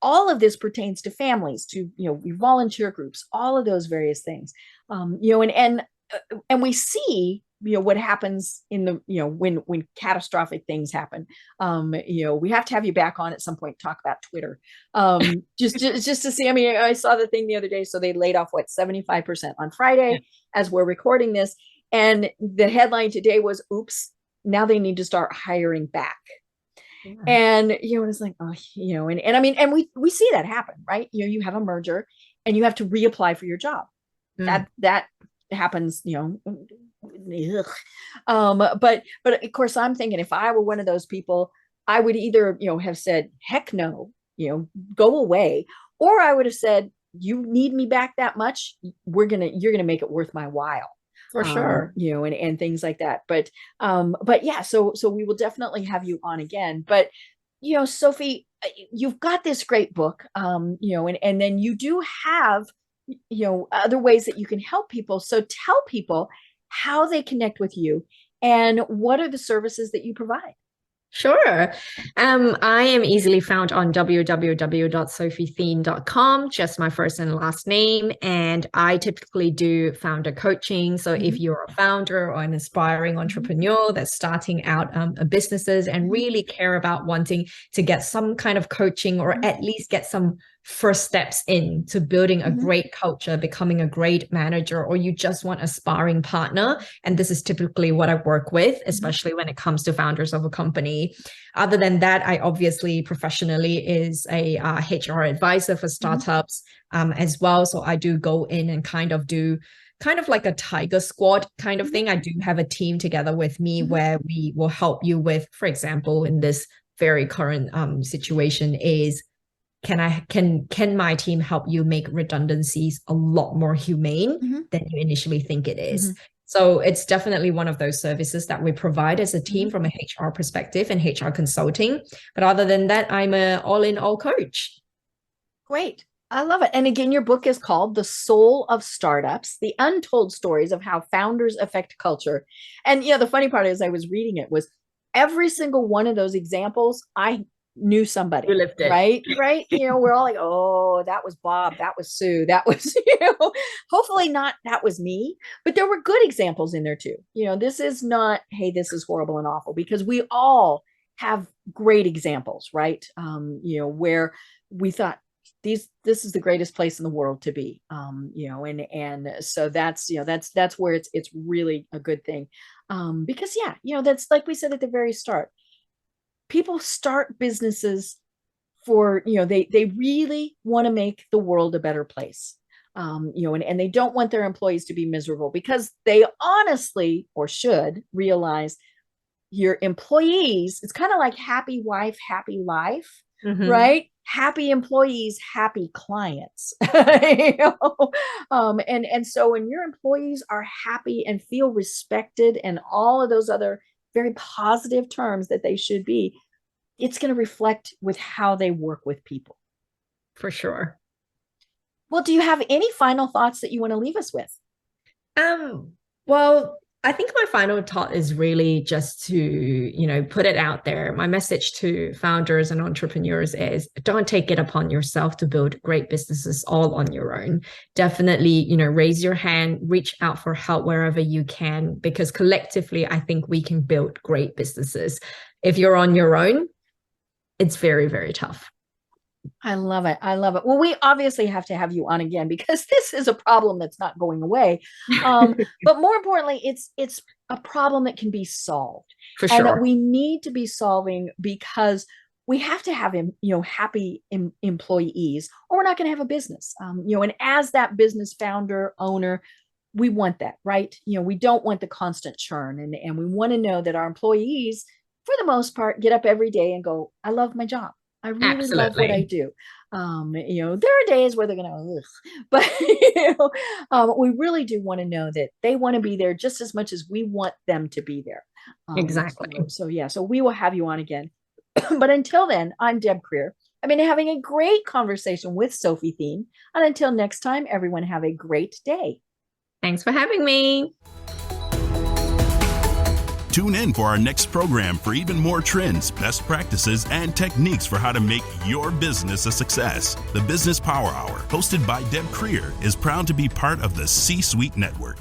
all of this pertains to families, to volunteer groups, all of those various things, and and we see, what happens in the, when catastrophic things happen. We have to have you back on at some point, talk about Twitter. Just to see, I mean, I saw the thing the other day. So they laid off 75% on Friday as we're recording this. And the headline today was, oops, now they need to start hiring back. Yeah. And, it's like, and I mean, and we see that happen, right? You have a merger and you have to reapply for your job. That happens, but of course I'm thinking, if I were one of those people, I would either, have said, heck no, go away. Or I would have said, you need me back that much, you're going to make it worth my while. For sure. And things like that. But yeah, so we will definitely have you on again. But, Sophie, you've got this great book, and then you do have, other ways that you can help people. So tell people how they connect with you and what are the services that you provide. Sure. I am easily found on www.sophietheen.com, just my first and last name. And I typically do founder coaching. So if you're a founder or an aspiring entrepreneur that's starting out businesses and really care about wanting to get some kind of coaching or at least get some first steps into building a great culture, becoming a great manager, or you just want a sparring partner. And this is typically what I work with, especially when it comes to founders of a company. Other than that, I obviously professionally is a HR advisor for startups as well. So I do go in and kind of like a tiger squad kind of thing. I do have a team together with me where we will help you with, for example, in this very current situation is, can my team help you make redundancies a lot more humane than you initially think it is? So it's definitely one of those services that we provide as a team from a HR perspective and HR consulting. But other than that, I'm an all-in-all coach. Great. I love it. And again, your book is called The Soul of Startups, The Untold Stories of How Founders Affect Culture. And the funny part is I was reading it was every single one of those examples, I knew somebody, who lived it. right? We're all like, oh, that was Bob, that was Sue, that was, hopefully not, that was me, but there were good examples in there too. This is not, hey, this is horrible and awful, because we all have great examples, right? Where we thought this is the greatest place in the world to be, and so that's where it's really a good thing, because that's like we said at the very start. People start businesses for, they really want to make the world a better place. And they don't want their employees to be miserable, because they honestly, or should realize, your employees, it's kind of like happy wife, happy life, right? Happy employees, happy clients. And so when your employees are happy and feel respected and all of those other very positive terms that they should be, it's going to reflect with how they work with people. For sure. Well, do you have any final thoughts that you want to leave us with? Well, I think my final thought is really just to, put it out there. My message to founders and entrepreneurs is, don't take it upon yourself to build great businesses all on your own. Definitely, raise your hand, reach out for help wherever you can, because collectively, I think we can build great businesses. If you're on your own, it's very, very tough. I love it. I love it. Well, we obviously have to have you on again, because this is a problem that's not going away. But more importantly, it's a problem that can be solved. For sure. And that we need to be solving, because we have to have happy employees, or we're not going to have a business. And as that business founder, owner, we want that, right? We don't want the constant churn, and we want to know that our employees, for the most part, get up every day and go, I love my job. I really love what I do. There are days where they're going to, but we really do want to know that they want to be there just as much as we want them to be there. Exactly. So we will have you on again. But until then, I'm Deb Creer. I've been having a great conversation with Sophie Theen. And until next time, everyone have a great day. Thanks for having me. Tune in for our next program for even more trends, best practices, and techniques for how to make your business a success. The Business Power Hour, hosted by Deb Creer, is proud to be part of the C-Suite Network.